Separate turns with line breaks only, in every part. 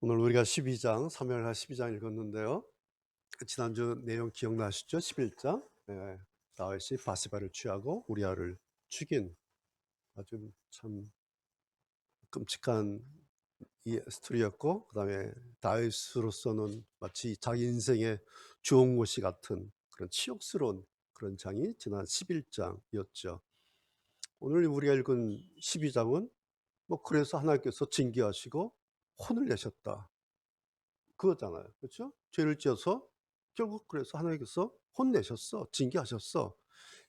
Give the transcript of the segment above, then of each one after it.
오늘 우리가 12장, 사무엘하 12장 읽었는데요. 지난주 내용 기억나시죠? 11장. 다윗이 바세바를 취하고 우리아를 죽인 아주 참 끔찍한 이 스토리였고, 그다음에 다윗으로서는 마치 자기 인생의 주홍고시 같은 그런 치욕스러운 그런 장이 지난 11장이었죠. 오늘 우리가 읽은 12장은 그래서 하나님께서 징계하시고 혼을 내셨다, 그거잖아요. 그렇죠? 죄를 지어서 결국 그래서 하나님께서 혼내셨어. 징계하셨어.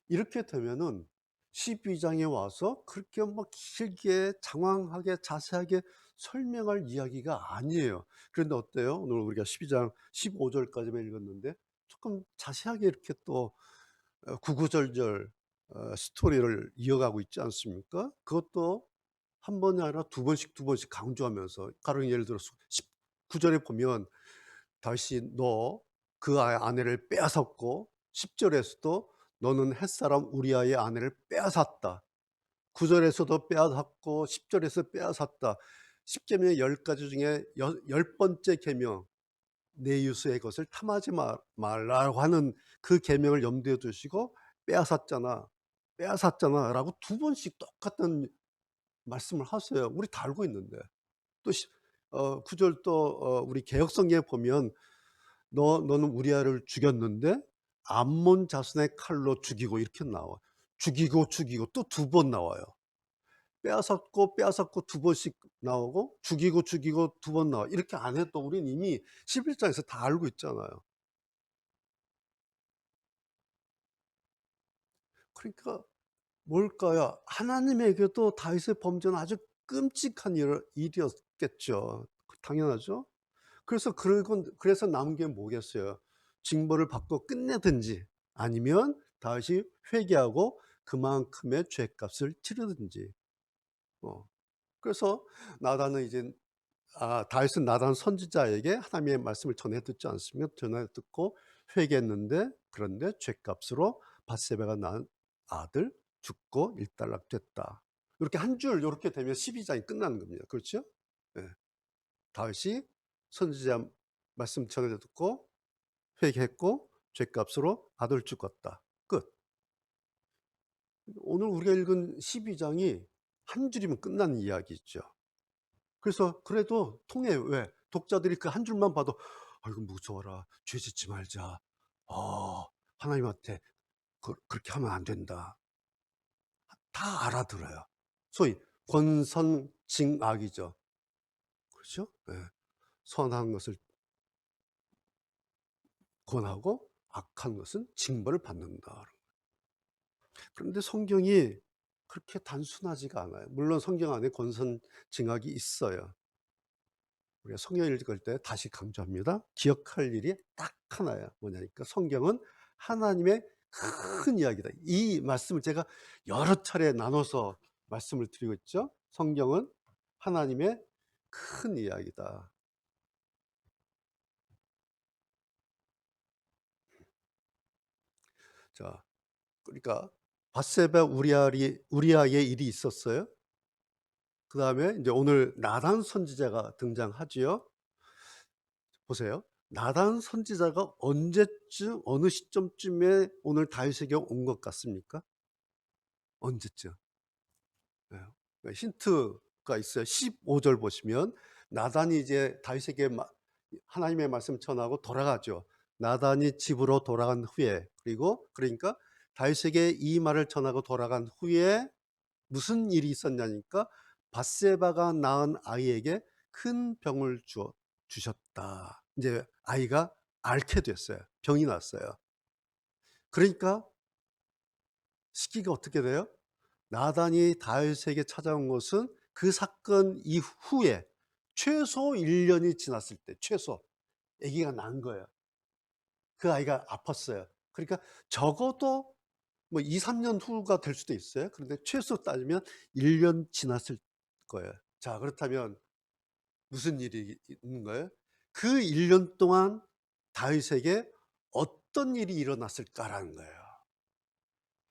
이렇게 되면은 12장에 와서 그렇게 길게 장황하게 자세하게 설명할 이야기가 아니에요. 그런데 어때요? 오늘 우리가 12장 15절까지만 읽었는데 조금 자세하게 이렇게 또 구구절절 스토리를 이어가고 있지 않습니까? 그것도 한 번이 아니라 두 번씩 강조하면서, 가령 예를 들어서 19절에 보면 다시 너 그 아내를 빼앗았고, 10절에서도 너는 햇사람 우리아의 아내를 빼앗았다. 9절에서도 빼앗았고 10절에서 빼앗았다. 10계명의 10가지 중에 10번째 계명, 내 이웃의 것을 탐하지 말라고 하는 그 계명을 염두에 두시고 빼앗았잖아 라고 두 번씩 똑같은 말씀을 하세요. 우리 다 알고 있는데. 또 9절 또 우리 개역성경에 보면 너는 우리아를 죽였는데 암몬 자손의 칼로 죽이고, 이렇게 나와. 죽이고 또 두 번 나와요. 빼앗았고 두 번씩 나오고, 죽이고 두 번 나와. 이렇게 안 해도 우리는 이미 11장에서 다 알고 있잖아요. 그러니까 뭘까요? 하나님에게도 다윗의 범죄는 아주 끔찍한 일이었겠죠. 당연하죠. 그래서 남은 게 뭐겠어요? 징벌을 받고 끝내든지, 아니면 다시 회개하고 그만큼의 죄값을 치르든지. 그래서 나단은 이제 다윗은 나단 선지자에게 하나님의 말씀을 전해 듣지 않으면 전해 듣고 회개했는데, 그런데 죄값으로 바세바가 낳은 아들 죽고 일단락됐다. 이렇게 한 줄 이렇게 되면 12장이 끝나는 겁니다. 그렇죠? 네. 다윗이 선지자 말씀 전해 듣고 회개했고 죄값으로 아들 죽었다. 끝. 오늘 우리가 읽은 12장이 한 줄이면 끝나는 이야기죠. 그래서 그래도 통해. 왜? 독자들이 그 한 줄만 봐도 아이고 무서워라, 죄 짓지 말자, 하나님한테 그렇게 하면 안 된다, 다 알아들어요. 소위 권선징악이죠. 그렇죠? 네. 선한 것을 권하고 악한 것은 징벌을 받는다. 그런데 성경이 그렇게 단순하지가 않아요. 물론 성경 안에 권선징악이 있어요. 우리가 성경 읽을 때 다시 강조합니다. 기억할 일이 딱 하나야. 뭐냐니까, 성경은 하나님의 큰 이야기다. 이 말씀을 제가 여러 차례 나눠서 말씀을 드리고 있죠. 성경은 하나님의 큰 이야기다. 자, 그러니까 바세바 우리아의 일이 있었어요. 그 다음에 이제 오늘 나단 선지자가 등장하지요. 보세요. 나단 선지자가 언제쯤, 어느 시점쯤에 오늘 다윗에게 온 것 같습니까? 언제쯤? 네. 힌트가 있어요. 15절 보시면 나단이 이제 다윗에게 하나님의 말씀 전하고 돌아가죠. 나단이 집으로 돌아간 후에, 그러니까 다윗에게 이 말을 전하고 돌아간 후에 무슨 일이 있었냐니까, 바세바가 낳은 아이에게 큰 병을 주셨다. 이제 아이가 앓게 됐어요. 병이 났어요. 그러니까 시기가 어떻게 돼요? 나단이 다윗에게 찾아온 것은 그 사건 이후에 최소 1년이 지났을 때, 최소 아기가 난 거예요. 그 아이가 아팠어요. 그러니까 적어도 2, 3년 후가 될 수도 있어요. 그런데 최소 따지면 1년 지났을 거예요. 자, 그렇다면 무슨 일이 있는 거예요? 그 1년 동안 다윗에게 어떤 일이 일어났을까라는 거예요.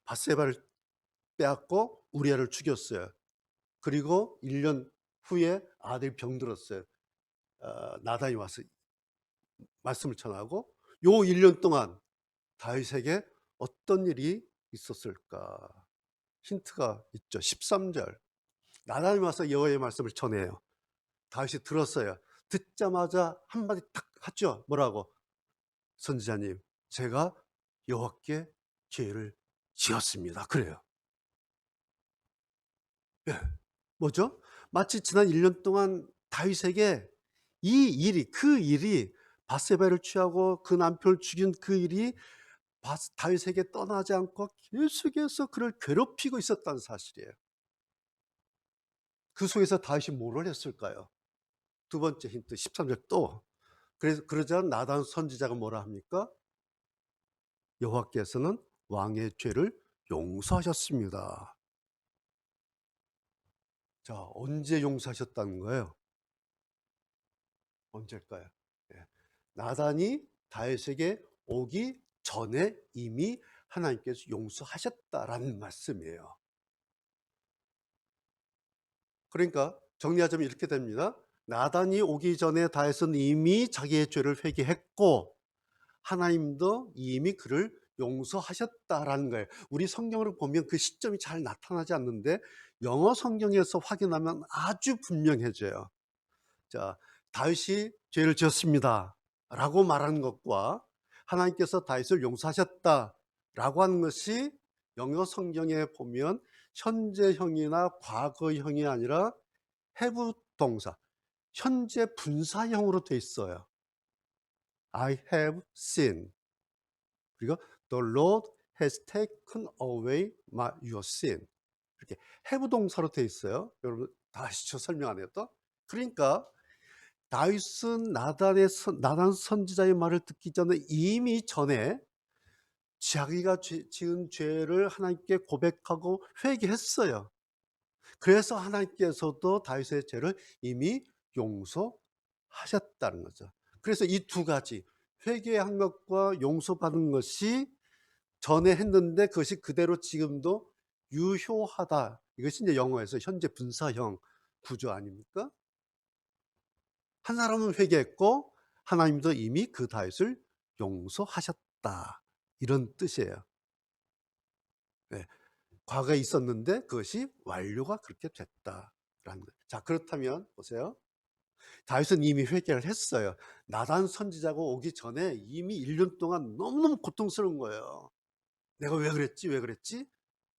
바세바를 빼앗고 우리아를 죽였어요. 그리고 1년 후에 아들이 병들었어요. 나단이 와서 말씀을 전하고 요 1년 동안 다윗에게 어떤 일이 있었을까? 힌트가 있죠. 13절. 나단이 와서 여호와의 말씀을 전해요. 다윗이 들었어요. 듣자마자 한마디 딱 하죠. 뭐라고? 선지자님, 제가 여호와께 죄를 지었습니다. 그래요. 예. 뭐죠? 마치 지난 1년 동안 다윗에게 이 일이, 그 일이, 바세바를 취하고 그 남편을 죽인 그 일이 다윗에게 떠나지 않고 계속해서 그를 괴롭히고 있었다는 사실이에요. 그 속에서 다윗이 뭐를 했을까요? 두 번째 힌트 13절 또. 그래서 그러자 나단 선지자가 뭐라 합니까? 여호와께서는 왕의 죄를 용서하셨습니다. 자, 언제 용서하셨다는 거예요? 언제일까요? 예. 나단이 다윗에게 오기 전에 이미 하나님께서 용서하셨다라는 말씀이에요. 그러니까 정리하자면 이렇게 됩니다. 나단이 오기 전에 다윗은 이미 자기의 죄를 회개했고 하나님도 이미 그를 용서하셨다라는 거예요. 우리 성경을 보면 그 시점이 잘 나타나지 않는데 영어 성경에서 확인하면 아주 분명해져요. 자, 다윗이 죄를 지었습니다 라고 말하는 것과 하나님께서 다윗을 용서하셨다라고 하는 것이 영어 성경에 보면 현재형이나 과거형이 아니라 have 동사, 현재 분사형으로 돼 있어요. I have sinned. 그리고 The Lord has taken away your sin. 이렇게 have 동사로 돼 있어요. 여러분 다시 저 설명 안 했다? 그러니까 다윗은 나단 선지자의 말을 듣기 전에 이미 전에 자기가 지은 죄를 하나님께 고백하고 회개했어요. 그래서 하나님께서도 다윗의 죄를 이미 용서하셨다는 거죠. 그래서 이 두 가지 회개한 것과 용서받은 것이 전에 했는데 그것이 그대로 지금도 유효하다. 이것이 이제 영어에서 현재 분사형 구조 아닙니까? 한 사람은 회개했고 하나님도 이미 그 다윗을 용서하셨다. 이런 뜻이에요. 네. 과거에 있었는데 그것이 완료가 그렇게 됐다라는 거예요. 자, 그렇다면 보세요. 다윗은 이미 회개를 했어요. 나단 선지자가 오기 전에 이미 1년 동안 너무너무 고통스러운 거예요. 내가 왜 그랬지? 왜 그랬지?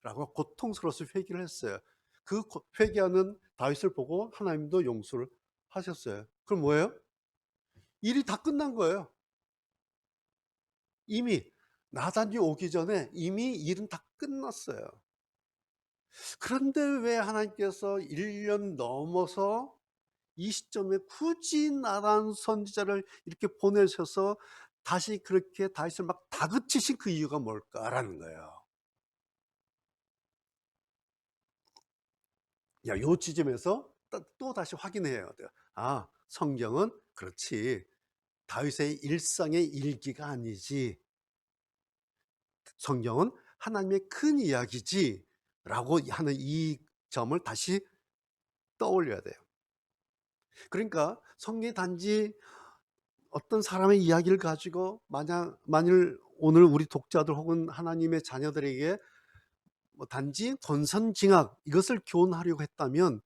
라고 고통스러워서 회개를 했어요. 그 회개하는 다윗을 보고 하나님도 용서를 하셨어요. 그럼 뭐예요? 일이 다 끝난 거예요. 이미 나단이 오기 전에 이미 일은 다 끝났어요. 그런데 왜 하나님께서 1년 넘어서 이 시점에 굳이 나단 선지자를 이렇게 보내셔서 다시 그렇게 다윗을 막 다그치신 그 이유가 뭘까라는 거예요. 야, 요 지점에서 또 다시 확인해야 돼요. 아, 성경은 그렇지. 다윗의 일상의 일기가 아니지. 성경은 하나님의 큰 이야기지. 라고 하는 이 점을 다시 떠올려야 돼요. 그러니까 성경이 단지 어떤 사람의 이야기를 가지고 만일 오늘 우리 독자들 혹은 하나님의 자녀들에게 뭐 단지 권선징악 이것을 교훈하려고 했다면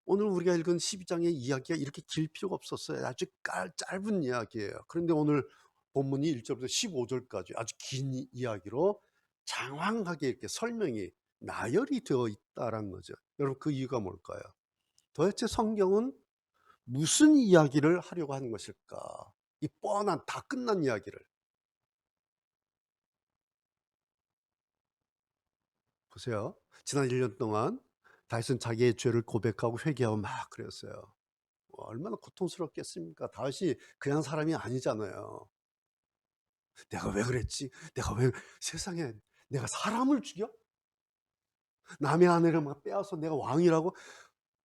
오늘 우리가 읽은 12장의 이야기가 이렇게 길 필요가 없었어요. 아주 짧은 이야기예요. 그런데 오늘 본문이 1절부터 15절까지 아주 긴 이야기로 장황하게 이렇게 설명이 나열이 되어 있다는 거죠. 여러분 그 이유가 뭘까요? 도대체 성경은 무슨 이야기를 하려고 하는 것일까? 이 뻔한 다 끝난 이야기를 보세요. 지난 1년 동안 다윗은 자기의 죄를 고백하고 회개하고 막 그랬어요. 얼마나 고통스럽겠습니까? 다윗이 그냥 사람이 아니잖아요. 내가 왜 그랬지? 내가 왜 세상에 내가 사람을 죽여? 남의 아내를 막 빼앗아 내가 왕이라고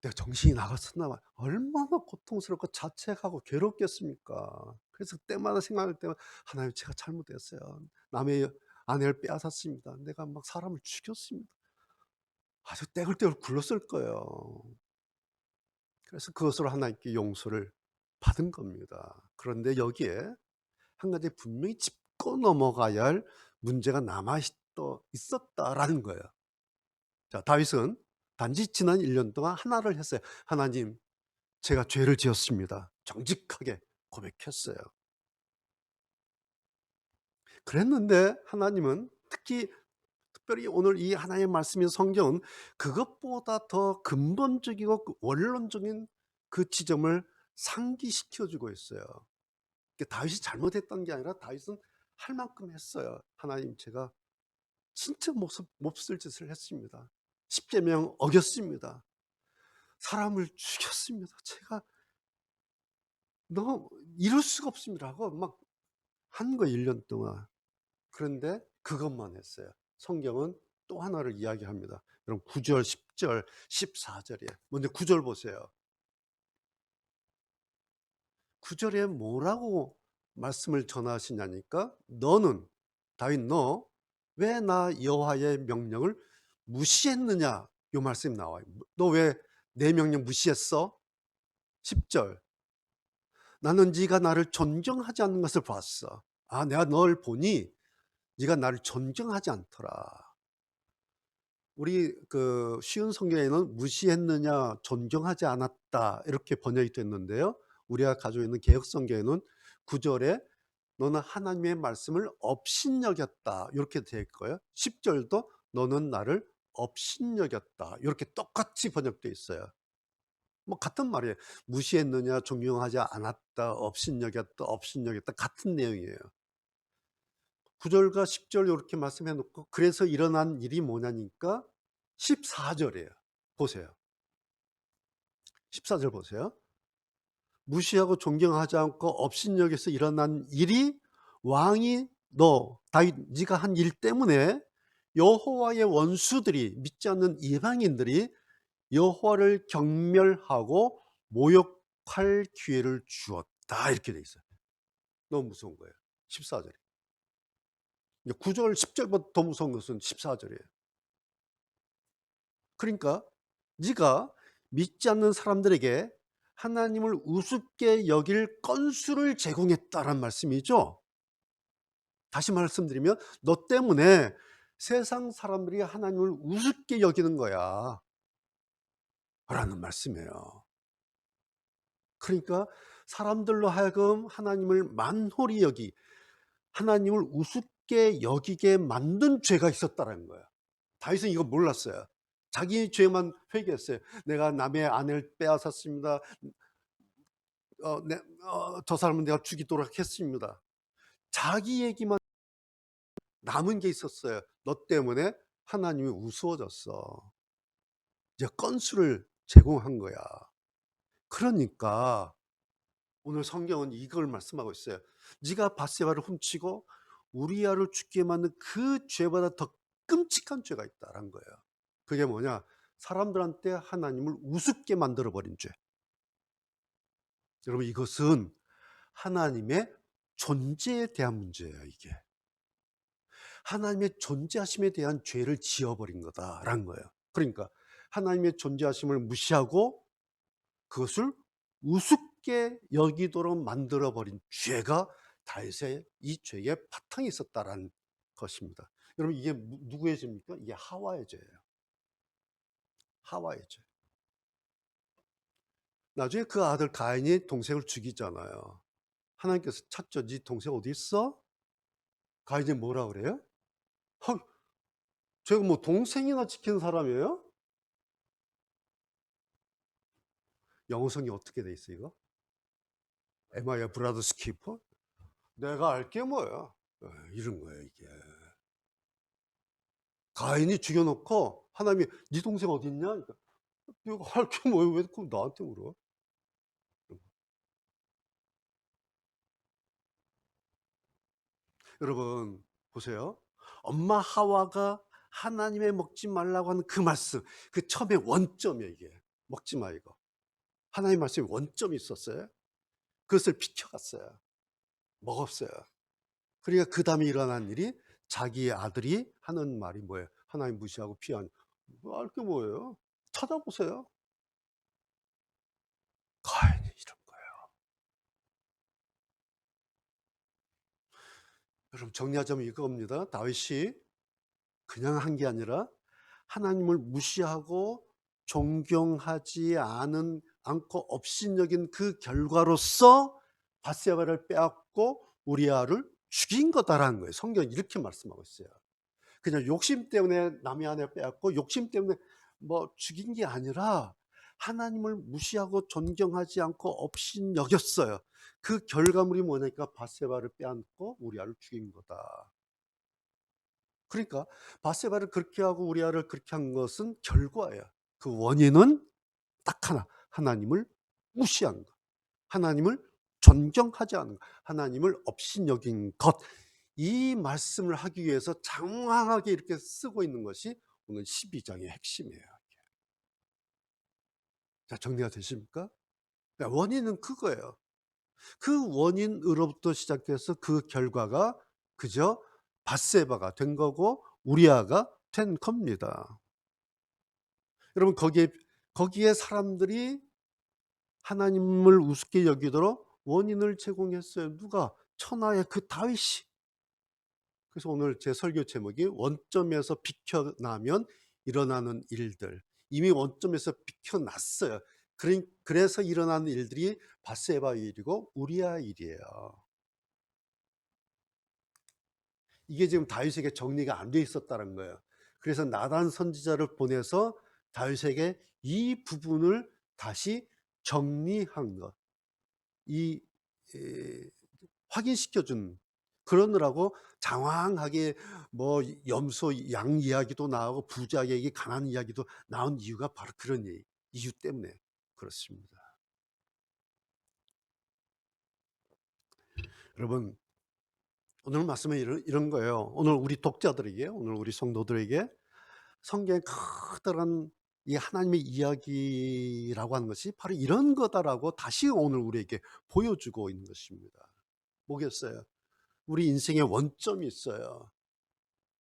내가 정신이 나갔었나 봐. 얼마나 고통스럽고 자책하고 괴롭겠습니까? 그래서 그때마다 생각할 때마다 하나님 제가 잘못했어요. 남의 아내를 빼앗았습니다. 내가 막 사람을 죽였습니다. 아주 떼굴떼굴 굴렀을 거예요. 그래서 그것으로 하나님께 용서를 받은 겁니다. 그런데 여기에 한 가지 분명히 짚고 넘어가야 할 문제가 남아 있었다라는 거예요. 자, 다윗은 단지 지난 1년 동안 하나를 했어요. "하나님, 제가 죄를 지었습니다." 정직하게 고백했어요. 그랬는데 하나님은 특별히 오늘 이 하나님의 말씀인 성경은 그것보다 더 근본적이고 원론적인 그 지점을 상기시켜 주고 있어요. 다윗이 잘못했던 게 아니라 다윗은 할 만큼 했어요. "하나님, 제가 진짜 몹쓸 짓을 했습니다. 십계명 어겼습니다. 사람을 죽였습니다. 제가 너무 이럴 수가 없습니다." 하고 막 한 거예요, 1년 동안. 그런데 그것만 했어요. 성경은 또 하나를 이야기합니다. 여러분 9 절, 10 절, 14 절이에요. 먼저 9절 보세요. 9 절에 뭐라고 말씀을 전하시냐니까 "너는 다윗 너 왜 나 여호와의 명령을 무시했느냐." 요 말씀이 나와요. "너 왜 내 명령 무시했어?" 10 절 "나는 네가 나를 존경하지 않는 것을 봤어. 아 내가 널 보니 네가 나를 존경하지 않더라." 우리 그 쉬운 성경에는 "무시했느냐 존경하지 않았다." 이렇게 번역이 됐는데요. 우리가 가지고 있는 개역 성경에는 9 절에 "너는 하나님의 말씀을 업신여겼다." 요렇게 되어 있고요. 10 절도 "너는 나를 업신여겼다." 요렇게 똑같이 번역되어 있어요. 뭐 같은 말이에요. 무시했느냐 존경하지 않았다, 업신여겼다, 업신여겼다 같은 내용이에요. 9 절과 10절 요렇게 말씀해 놓고 그래서 일어난 일이 뭐냐니까 14 절이에요. 보세요. 14절 보세요. "무시하고 존경하지 않고 업신여겨서 일어난 일이 왕이 너 다윗 네가 한 일 때문에 여호와의 원수들이 믿지 않는 이방인들이 여호와를 경멸하고 모욕할 기회를 주었다." 이렇게 돼 있어요. 너무 무서운 거예요. 14 절이. 이제 9 절, 10 절보다 더 무서운 것은 14 절이에요. 그러니까 네가 믿지 않는 사람들에게 하나님을 우습게 여길 건수를 제공했다라는 말씀이죠. 다시 말씀드리면 너 때문에 세상 사람들이 하나님을 우습게 여기는 거야 라는 말씀이에요. 그러니까 사람들로 하여금 하나님을 만홀히 여기 하나님을 우습게 여기게 만든 죄가 있었다라는 거예요. 다윗은 이거 몰랐어요. 자기 죄만 회개했어요. "내가 남의 아내를 빼앗았습니다. 저 사람은 내가 죽이도록 했습니다." 자기 얘기만 남은 게 있었어요. "너 때문에 하나님이 우스워졌어." 이제 건수를 제공한 거야. 그러니까 오늘 성경은 이걸 말씀하고 있어요. "네가 밧세바를 훔치고 우리아를 죽게 만든 그 죄보다 더 끔찍한 죄가 있다."란 거예요. 그게 뭐냐? 사람들한테 하나님을 우습게 만들어 버린 죄. 여러분 이것은 하나님의 존재에 대한 문제예요, 이게. 하나님의 존재하심에 대한 죄를 지어 버린 거다라는 거예요. 그러니까 하나님의 존재하심을 무시하고 그것을 우습게 여기도록 만들어 버린 죄가 다윗의 이 죄의 바탕에 있었다라는 것입니다. 여러분 이게 누구의 죄입니까? 이게 하와의 죄예요. 하와의 죄. 나중에 그 아들 가인이 동생을 죽이잖아요. 하나님께서 찾죠. "네 동생 어디 있어?" 가인이 뭐라 그래요? "아 제가 뭐 동생이나 지키는 사람이에요?" 영어 성경이 어떻게 돼 있어 이거? "Am I a brother's keeper?" 내가 알 게 뭐야. 이런 거예요 이게. 가인이 죽여 놓고 하나님이 "네 동생 어디 있냐?" 그러니까 "내가 알 게 뭐야. 왜 그걸 나한테 물어?" 여러분 보세요. 엄마 하와가 하나님의 먹지 말라고 하는 그 말씀, 그 처음에 원점이에요 이게. "먹지 마." 이거. 하나님 말씀에 원점이 있었어요. 그것을 비켜갔어요. 먹었어요. 그러니까 그다음에 일어난 일이 자기의 아들이 하는 말이 뭐예요? 하나님 무시하고 피한 알 게 뭐예요? 찾아보세요. 가인이 이런 거예요. 여러분 정리하자면 이겁니다. 다윗이 그냥 한 게 아니라 하나님을 무시하고 존경하지 않고 업신여긴 그 결과로서 밧세바를 빼앗고 우리아를 죽인 거다라는 거예요. 성경이 이렇게 말씀하고 있어요. 그냥 욕심 때문에 남의 아내 빼앗고 욕심 때문에 뭐 죽인 게 아니라 하나님을 무시하고 존경하지 않고 업신여겼어요. 그 결과물이 뭐냐니까 밧세바를 빼앗고 우리아를 죽인 거다. 그러니까 밧세바를 그렇게 하고 우리아를 그렇게 한 것은 결과예요. 그 원인은 딱 하나, 하나님을 무시한 것, 하나님을 존경하지 않은 것, 하나님을 업신여긴 것. 이 말씀을 하기 위해서 장황하게 이렇게 쓰고 있는 것이 오늘 12장의 핵심이에요. 자, 정리가 되십니까? 원인은 그거예요. 그 원인으로부터 시작해서 그 결과가 그저 밧세바가 된 거고 우리아가 된 겁니다. 여러분 거기에 사람들이 하나님을 우습게 여기도록 원인을 제공했어요. 누가? 천하의 그 다윗이. 그래서 오늘 제 설교 제목이 원점에서 비켜나면 일어나는 일들. 이미 원점에서 비켜났어요. 그래서 일어나는 일들이 밧세바 일이고 우리아 일이에요. 이게 지금 다윗에게 정리가 안 돼 있었다는 거예요. 그래서 나단 선지자를 보내서 다윗에게 이 부분을 다시 정리한 것, 이 확인시켜 준, 그러느라고 장황하게 뭐 염소 양 이야기도 나오고 부자 얘기, 가난 이야기도 나온 이유가 바로 그런 이유 때문에 그렇습니다. 여러분, 오늘 말씀은 이런 거예요. 오늘 우리 독자들에게, 오늘 우리 성도들에게 성경의 커다란 이 하나님의 이야기라고 하는 것이 바로 이런 거다라고 다시 오늘 우리에게 보여주고 있는 것입니다. 뭐겠어요? 우리 인생의 원점이 있어요.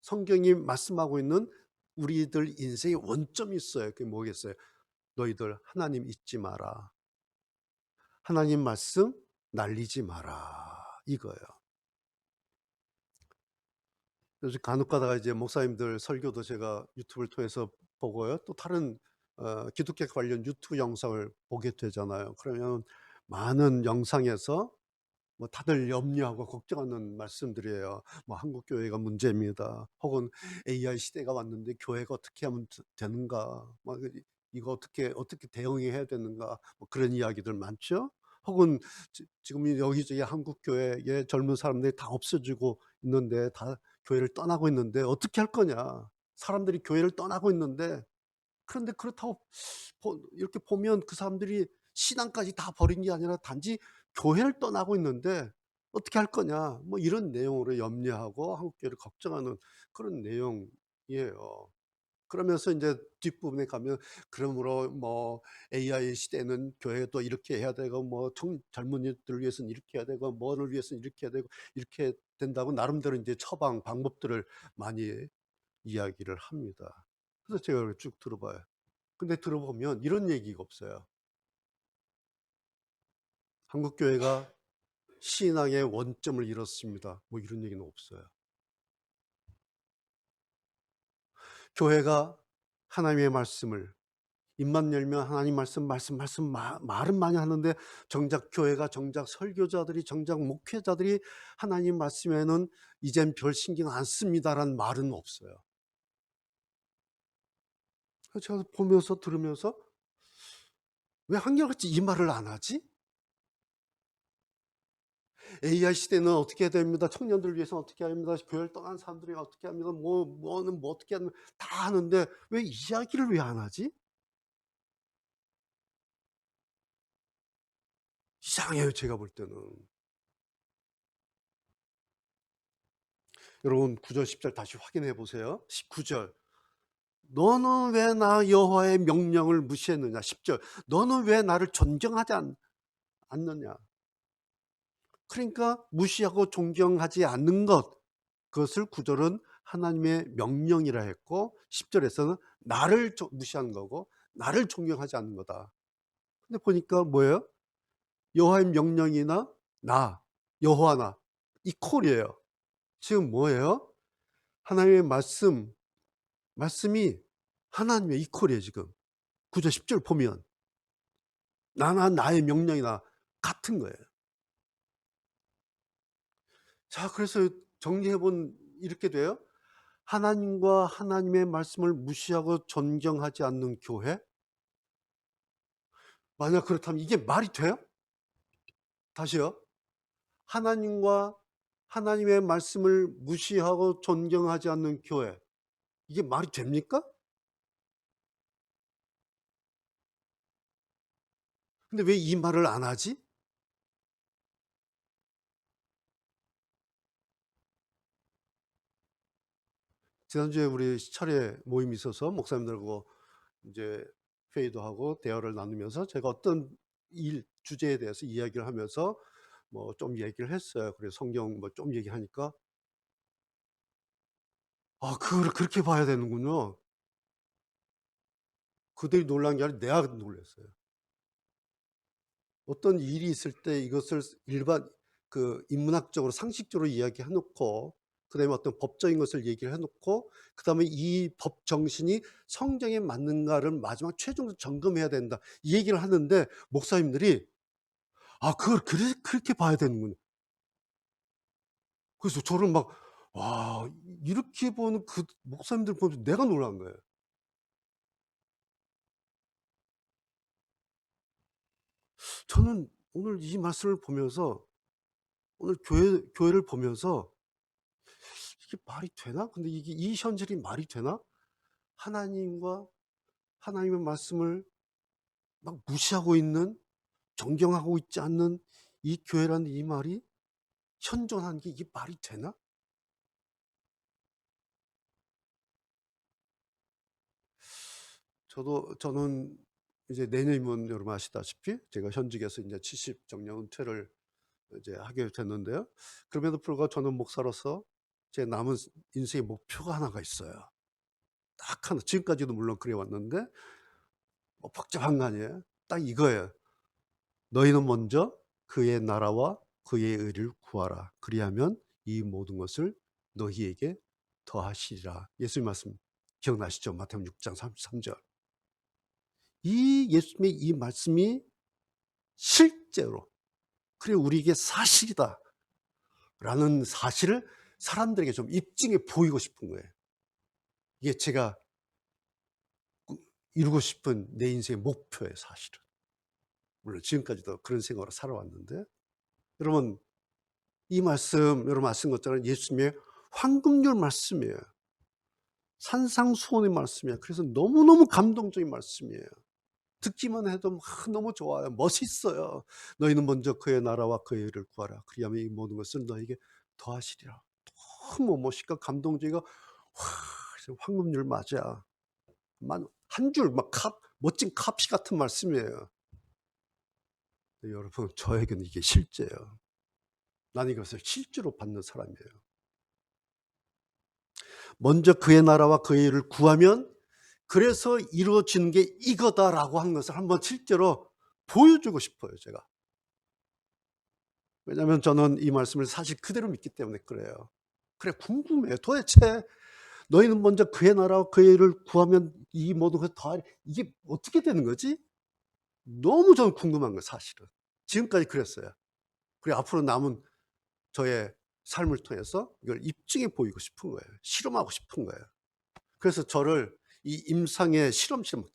성경이 말씀하고 있는 우리들 인생의 원점이 있어요. 그게 뭐겠어요? 너희들 하나님 잊지 마라. 하나님 말씀 날리지 마라. 이거예요. 그래서 간혹 가다가 이제 목사님들 설교도 제가 유튜브를 통해서 보고요. 또 다른 기독교 관련 유튜브 영상을 보게 되잖아요. 그러면 많은 영상에서 뭐 다들 염려하고 걱정하는 말씀들이에요. 뭐 한국 교회가 문제입니다. 혹은 AI 시대가 왔는데 교회가 어떻게 하면 되는가? 뭐 이거 어떻게 대응해야 되는가? 뭐 그런 이야기들 많죠. 혹은 지금 여기저기 한국 교회의 젊은 사람들이 다 없어지고 있는데 다 교회를 떠나고 있는데 어떻게 할 거냐? 사람들이 교회를 떠나고 있는데 그런데 그렇다고 이렇게 보면 그 사람들이 신앙까지 다 버린 게 아니라 단지 교회를 떠나고 있는데 어떻게 할 거냐? 뭐 이런 내용으로 염려하고 한국 교회를 걱정하는 그런 내용이에요. 그러면서 이제 뒷부분에 가면 그러므로 뭐 AI 시대는 교회도 이렇게 해야 되고 뭐 젊은이들을 위해서는 이렇게 해야 되고 뭐를 위해서는 이렇게 해야 되고 이렇게 된다고 나름대로 이제 처방 방법들을 많이 이야기를 합니다. 그래서 제가 쭉 들어봐요. 근데 들어보면 이런 얘기가 없어요. 한국 교회가 신앙의 원점을 잃었습니다. 뭐 이런 얘기는 없어요. 교회가 하나님의 말씀을 입만 열면 하나님 말씀 말은 많이 하는데 정작 교회가 정작 설교자들이 정작 목회자들이 하나님 말씀에는 이젠 별 신경 안 씁니다라는 말은 없어요. 그래서 제가 보면서 들으면서 왜 한결같이 이 말을 안 하지? AI 시대는 어떻게 해야 됩니다. 청년들을 위해서는 어떻게 해야 합니다. 교회를 떠난 사람들이 어떻게 합니다. 뭐는 뭐 어떻게 하는 다 하는데 왜 이야기를 왜 안 하지? 이상해요, 제가 볼 때는. 여러분 9절 10절 다시 확인해 보세요. 19절. 너는 왜 나 여호와의 명령을 무시했느냐. 10절. 너는 왜 나를 존경하지 않느냐. 그러니까 무시하고 존경하지 않는 것, 그것을 9절은 하나님의 명령이라 했고 10절에서는 나를 무시하는 거고 나를 존경하지 않는 거다. 근데 보니까 뭐예요? 여호와의 명령이나 나, 여호와나 이퀄이에요. 지금 뭐예요? 하나님의 말씀이 하나님의 이퀄이에요 지금. 9절 10절 보면. 나의 명령이나 같은 거예요. 자, 그래서 정리해 본 이렇게 돼요. 하나님과 하나님의 말씀을 무시하고 존경하지 않는 교회? 만약 그렇다면 이게 말이 돼요? 다시요. 하나님과 하나님의 말씀을 무시하고 존경하지 않는 교회. 이게 말이 됩니까? 근데 왜 이 말을 안 하지? 지난주에 우리 시찰회 모임이 있어서 목사님들하고 이제 회의도 하고 대화를 나누면서 제가 어떤 주제에 대해서 이야기를 하면서 뭐 좀 얘기를 했어요. 그래서 성경 뭐 좀 얘기하니까 아, 그걸 그렇게 봐야 되는군요. 그들이 놀란 게 아니라 내가 놀랐어요. 어떤 일이 있을 때 이것을 일반 인문학적으로 상식적으로 이야기해 놓고 그다음에 어떤 법적인 것을 얘기를 해 놓고 그다음에 이 법 정신이 성경에 맞는가를 마지막 최종적으로 점검해야 된다. 이 얘기를 하는데 목사님들이 아, 그걸 그렇게 봐야 되는군요. 그래서 저를 막 와, 이렇게 보는 그 목사님들 보면서 내가 놀란 거예요. 저는 오늘 이 말씀을 보면서 오늘 교회를 보면서 '이게 말이 되나? 근데 이게 이 현실이 말이 되나? 하나님과 하나님의 말씀을 막 무시하고 있는 존경하고 있지 않는 이 교회라는 이 말이 현존하는 게 이게 말이 되나?' 저는 이제 내년이면 여러분 아시다시피 제가 현직에서 인제 70 정년 은퇴를 이제 하게 됐는데요. 그럼에도 불구하고 저는 목사로서 제 남은 인생의 목표가 하나가 있어요. 딱 하나. 지금까지도 물론 그래 왔는데 뭐 복잡한 거 아니에요. 딱 이거예요. "너희는 먼저 그의 나라와 그의 의를 구하라. 그리하면 이 모든 것을 너희에게 더하시리라." 예수님 말씀 기억나시죠? 마태복음 6장 33 절. 이 예수님의 이 말씀이 실제로 '그래 우리에게 사실이다.'라는 사실을 사람들에게 좀 입증해 보이고 싶은 거예요. 이게 제가 꾸 이루고 싶은 내 인생의 목표예요 사실은. 물론 지금까지도 그런 생각으로 살아왔는데 여러분 이 말씀 여러분 아시는 것처럼 예수님의 황금률 말씀이에요. 산상수훈의 말씀이에요. 그래서 너무너무 감동적인 말씀이에요. 듣기만 해도 막 너무 좋아요. 멋있어요. "너희는 먼저 그의 나라와 그의 의를 구하라. 그리하면 이 모든 것을 너에게 더하시리라." 너무 멋있고 감동적이고 와, 진짜 황금률 맞아. 만 한 줄 막 멋진 카피 같은 말씀이에요. 근데 여러분 저에게는 이게 실제예요. 나는 이것을 실제로 받는 사람이에요. 먼저 그의 나라와 그의 일을 구하면 그래서 이루어지는 게 이거다라고 하는 것을 한번 실제로 보여주고 싶어요 제가. 왜냐하면 저는 이 말씀을 사실 그대로 믿기 때문에 그래요. 그래 궁금해요. 도대체 너희는 먼저 그의 나라와 그의 일을 구하면 이 모든 것을 더하리 이게 어떻게 되는 거지? 너무 저는 궁금한 거예요 사실은. 지금까지 그랬어요. 그리고 앞으로 남은 저의 삶을 통해서 이걸 입증해 보이고 싶은 거예요. 실험하고 싶은 거예요. 그래서 저를 이 임상의 실험실에 막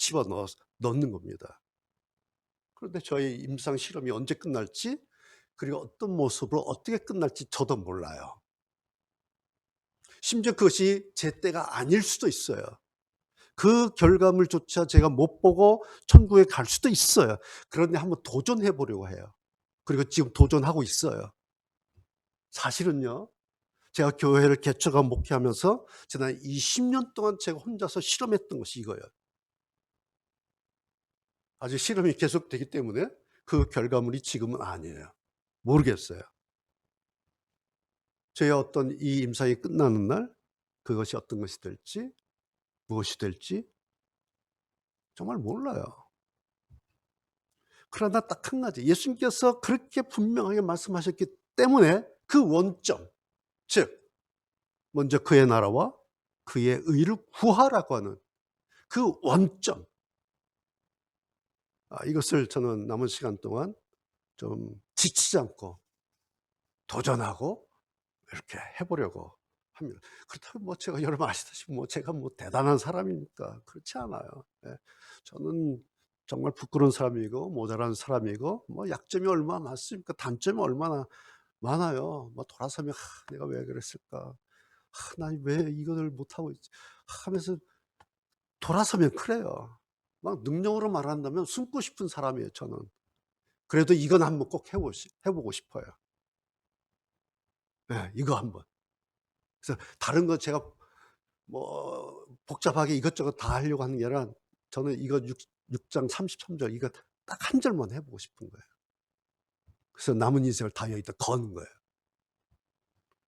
넣는 겁니다. 그런데 저의 임상 실험이 언제 끝날지 그리고 어떤 모습으로 어떻게 끝날지 저도 몰라요. 심지어 그것이 제 때가 아닐 수도 있어요. 그 결과물조차 제가 못 보고 천국에 갈 수도 있어요. 그런데 한번 도전해 보려고 해요. 그리고 지금 도전하고 있어요. 사실은요. 제가 교회를 개척하고 목회하면서 지난 20년 동안 제가 혼자서 실험했던 것이 이거예요. 아직 실험이 계속되기 때문에 그 결과물이 지금은 아니에요. 모르겠어요. 저의 어떤 이 임상이 끝나는 날 그것이 어떤 것이 될지 무엇이 될지 정말 몰라요. 그러나 딱 한 가지 예수님께서 그렇게 분명하게 말씀하셨기 때문에 그 원점 즉 먼저 그의 나라와 그의 의를 구하라고 하는 그 원점, 이것을 저는 남은 시간 동안 좀 지치지 않고 도전하고 이렇게 해 보려고 합니다. 그렇다고 뭐 제가 여러분 아시다시피 뭐 제가 뭐 대단한 사람입니까? 그렇지 않아요. 예. 저는 정말 부끄러운 사람이고 모자란 사람이고 뭐 약점이 얼마나 많습니까? 단점이 얼마나 많아요. 뭐 돌아서면 '내가 왜 그랬을까? 난 왜 이거를 못하고 있지?' 하면서 돌아서면 그래요. 막 능력으로 말한다면 숨고 싶은 사람이에요 저는. 그래도 이건 한번 꼭 해 보고 싶어요. 예. 이거 한번. 그래서 다른 거 제가 뭐 복잡하게 이것저것 다 하려고 하는 게 아니라 저는 이거 6장 33절 이거 딱 한 절만 해 보고 싶은 거예요. 그래서 남은 인생을 다 여기다 거는 거예요.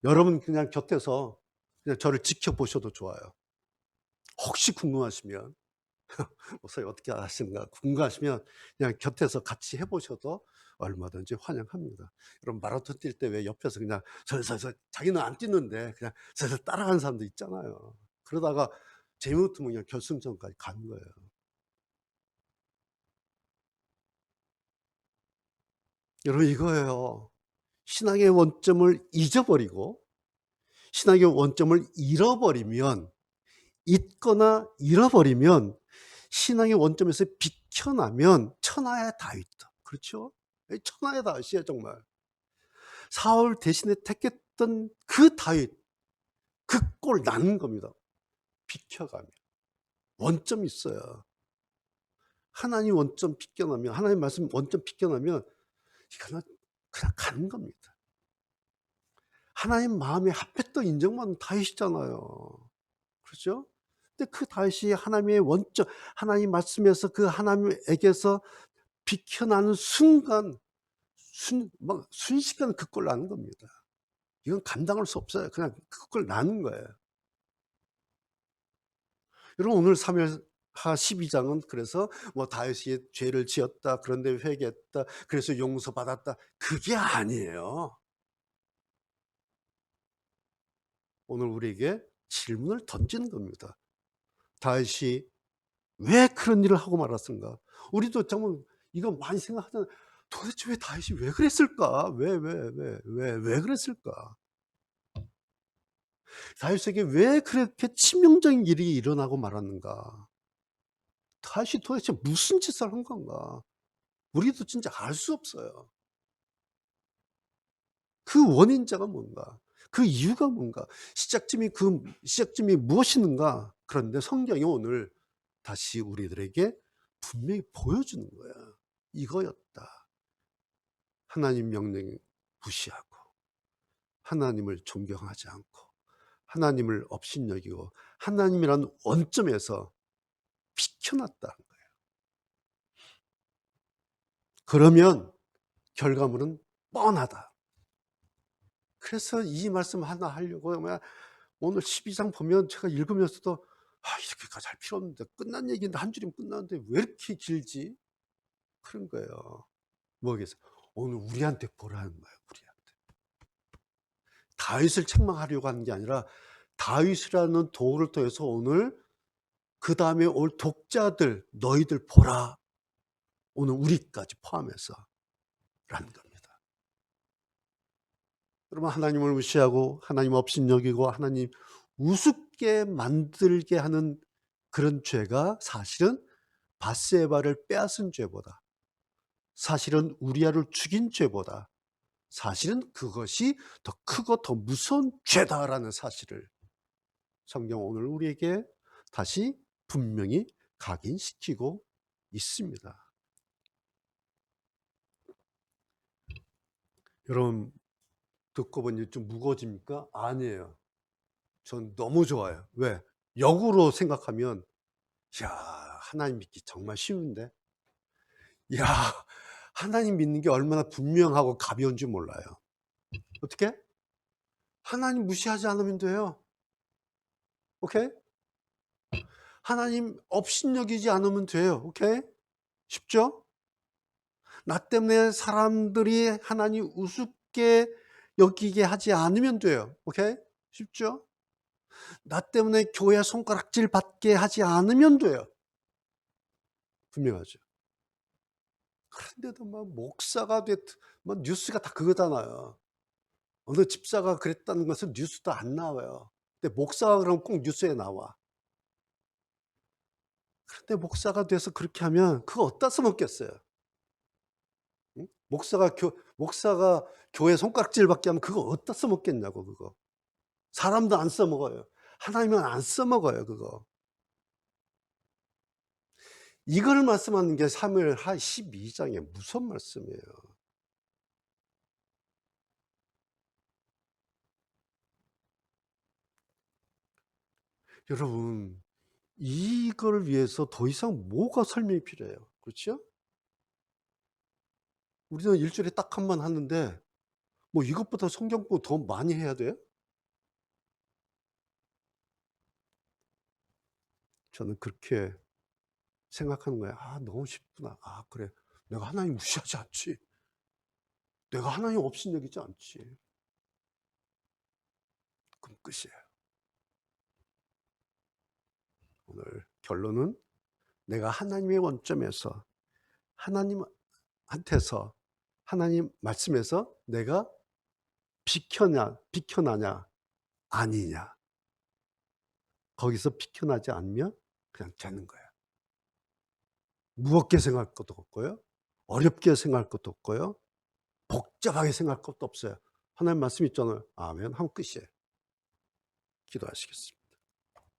여러분 그냥 곁에서 그냥 저를 지켜보셔도 좋아요. 혹시 궁금하시면 목사님 어떻게 하시는가 궁금하시면 그냥 곁에서 같이 해 보셔도 얼마든지 환영합니다. 여러분 마라톤 뛸 때 왜 옆에서 그냥 서서서 자기는 안 뛰는데 그냥 서서 따라가는 사람도 있잖아요. 그러다가 재미없으면 그냥 결승점까지 가는 거예요. 여러분 이거예요. 신앙의 원점을 잊어버리고 신앙의 원점을 잃어버리면 잊거나 잃어버리면 신앙의 원점에서 비켜나면 천하의 다윗도 그렇죠? 천하의 다윗이에요 정말. 사울 대신에 택했던 그 다윗 그 꼴 나는 겁니다. 비켜가면. 원점이 있어요. 하나님 원점 비껴나면 하나님 말씀 원점 비껴나면 이거는 그냥 가는 겁니다. 하나님 마음에 합했던 인정받은 다윗이잖아요. 그렇죠? 근데 그 다윗이 하나님의 원점 하나님 말씀에서 그 하나님에게서 비켜나는 순간 막 순식간에 그 꼴 나는 겁니다. 이건 감당할 수 없어요. 그냥 그 꼴 나는 거예요. 여러분 오늘 사무엘하 12장은 그래서 뭐 다윗이 죄를 지었다. 그런데 회개했다. 그래서 용서받았다. 그게 아니에요. 오늘 우리에게 질문을 던지는 겁니다. 다윗이 왜 그런 일을 하고 말았는가? 우리도 정말 이거 많이 생각하잖아요. 도대체 왜 다윗이 왜 그랬을까? 왜 그랬을까? 다윗에게 왜 그렇게 치명적인 일이 일어나고 말았는가? 다윗이 도대체 무슨 짓을 한 건가? 우리도 진짜 알 수 없어요. 그 원인자가 뭔가? 그 이유가 뭔가? 시작점이 무엇이는가? 그런데 성경이 오늘 다시 우리들에게 분명히 보여주는 거야. 이거였다. 하나님 명령 무시하고 하나님을 존경하지 않고 하나님을 업신여기고 하나님이라는 원점에서 비켜났다는 거예요. 그러면 결과물은 뻔하다. 그래서 이 말씀 하나 하려고 오늘 12장 보면 제가 읽으면서도 이렇게까지 할 필요 없는데 끝난 얘기인데 한 줄이면 끝났는데 왜 이렇게 길지? 그런 거예요. 뭐겠어요? 오늘 우리한테 보라는 거예요. 우리한테. 다윗을 책망하려고 하는 게 아니라 다윗이라는 도구를 통해서 오늘 그 다음에 올 독자들 너희들 보라. 오늘 우리까지 포함해서 라는 겁니다. 여러분 하나님을 무시하고 하나님 업신여기고 하나님 우습게 만들게 하는 그런 죄가 사실은 밧세바를 빼앗은 죄보다 사실은 우리아를 죽인 죄보다 사실은 그것이 더 크고 더 무서운 죄다라는 사실을 성경 오늘 우리에게 다시 분명히 각인시키고 있습니다. 여러분 듣고 보니 좀 무거워집니까? 아니에요. 전 너무 좋아요. 왜? 역으로 생각하면 야 하나님 믿기 정말 쉬운데 야 하나님 믿는 게 얼마나 분명하고 가벼운 줄 몰라요. 어떻게? 하나님 무시하지 않으면 돼요. 오케이? 하나님 업신여기지 않으면 돼요. 오케이? 쉽죠? 나 때문에 사람들이 하나님 우습게 여기게 하지 않으면 돼요. 오케이? 쉽죠? 나 때문에 교회 손가락질 받게 하지 않으면 돼요. 분명하죠. 그런데도 막 목사가 뭐 뉴스가 다 그거잖아요. 어느 집사가 그랬다는 것은 뉴스도 안 나와요. 근데 목사가 그러면 꼭 뉴스에 나와. 그런데 목사가 돼서 그렇게 하면 그거 어디다 써먹겠어요? 응? 목사가 교회 손가락질 받게 하면 그거 어디다 써먹겠냐고 그거. 사람도 안 써먹어요. 하나님은 안 써먹어요 그거. 이걸 말씀하는 게 사무엘하 12장의 무슨 말씀이에요. 여러분 이걸 위해서 더 이상 뭐가 설명이 필요해요. 그렇죠? 우리는 일 주일에 딱 한 번 하는데 뭐 이것보다 성경 공부 더 많이 해야 돼요? 저는 그렇게 생각하는 거예요. '아 너무 쉽구나. 아 그래. 내가 하나님 무시하지 않지. 내가 하나님 없인 여기지 않지.' 그럼 끝이에요. 오늘 결론은 내가 하나님의 원점에서 하나님한테서 하나님 말씀에서 내가 비켜나냐 아니냐. 거기서 비켜나지 않으면 그냥 되는 거예요. 무겁게 생각할 것도 없고요. 어렵게 생각할 것도 없고요. 복잡하게 생각할 것도 없어요. 하나님 말씀 있잖아요. 아멘 하면 끝이에요. 기도하시겠습니다.